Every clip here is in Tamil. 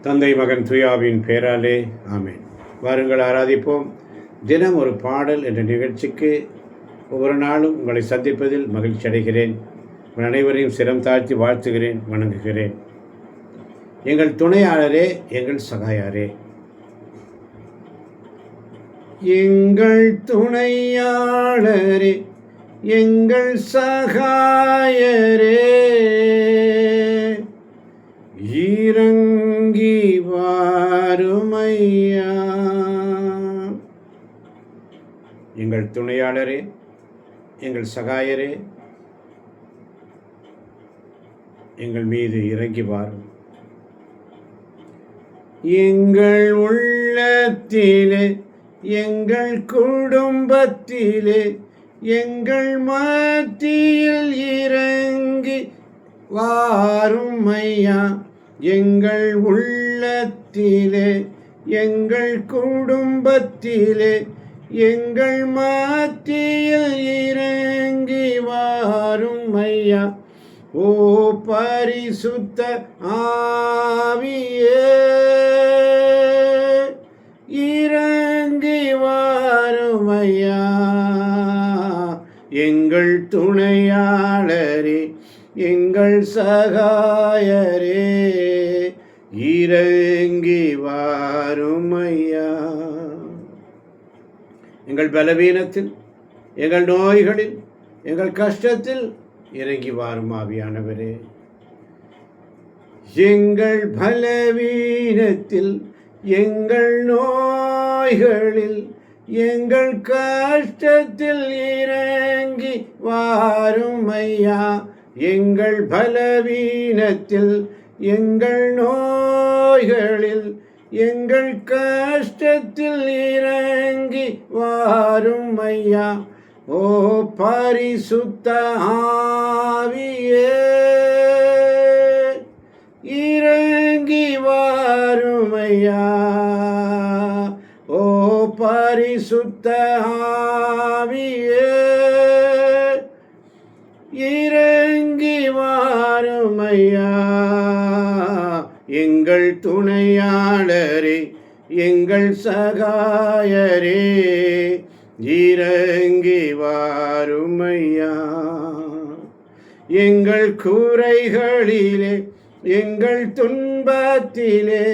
தந்தை மகன் துயாவின் பேராலே ஆமேன். வாருங்கள் ஆராதிப்போம். தினம் ஒரு பாடல் என்ற நிகழ்ச்சிக்கு ஒவ்வொரு நாளும் உங்களை சந்திப்பதில் மகிழ்ச்சி அடைகிறேன். உங்கள் அனைவரையும் சிரம் தாழ்த்தி வாழ்த்துகிறேன், வணங்குகிறேன். எங்கள் துணையாளரே, எங்கள் சகாயாரே, எங்கள் துணையாளரே, எங்கள் சகாயரே, இறங்கி வாருமையா. எங்கள் துணையாளரே, எங்கள் சகாயரே, எங்கள் மீது இறங்கி வாரும். எங்கள் உள்ளத்திலே, எங்கள் குடும்பத்திலே, எங்கள் மத்தியில் இறங்கி வாருமையா. எங்கள் உள்ளத்திலே, எங்கள் குடும்பத்திலே, எங்கள் மத்தியில் இறங்கி வாருமையா. ஓ பரிசுத்த ஆவியே, இறங்கி வாருமையா. எங்கள் துணையாளரே, எங்கள் சகாயரே, இறங்கி வாருமையா. எங்கள் பலவீனத்தில், எங்கள் நோய்களில், எங்கள் கஷ்டத்தில் இறங்கி வாரும் ஆவியானவரே. எங்கள் பலவீனத்தில், எங்கள் நோய்களில், எங்கள் கஷ்டத்தில் இறங்கி வாருமையா. எங்கள் பலவீனத்தில், எங்கள் நோய்களில், எங்கள் கஷ்டத்தில் இறங்கி வாருமையா. ஓ பரிசுத்த ஆவியே, இறங்கி வாருமையா. ஓ பரிசுத்த ஆவியே, இறங்கி வாருமையா. எங்கள் துணையாளரே, எங்கள் சகாயரே, இறங்கி வாருமையா. எங்கள் குறைகளிலே, எங்கள் துன்பத்திலே,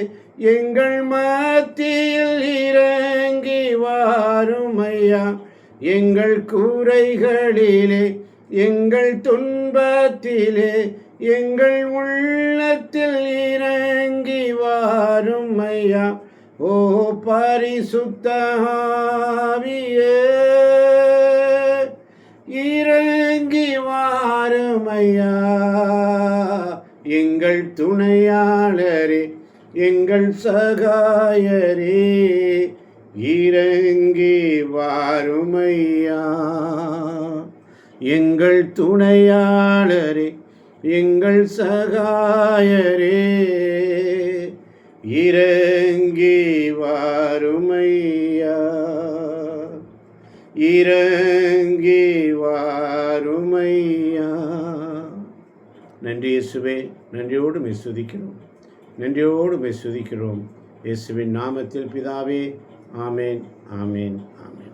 எங்கள் மத்தியில் இறங்கி வாருமையா. எங்கள் குறைகளிலே, எங்கள் துன்பத்திலே, எங்கள் உள்ளத்தில் இறங்கி வாருமையா. ஓ பரிசுத்த ஆவியே, இறங்கி வாருமையா. எங்கள் துணையாளரே, எங்கள் சகாயரே, இறங்கி வாருமையா. எங்கள் துணையாளரே, எங்கள் சகாயரே, இறங்கி வாருமையா. இறங்கி வாருமையா. நன்றி இயேசுவே, நன்றியோடு மெசுதிக்கிறோம், நன்றியோடு மெசுதிக்கிறோம். இயேசுவின் நாமத்தில் பிதாவே, ஆமேன், ஆமேன், ஆமேன்.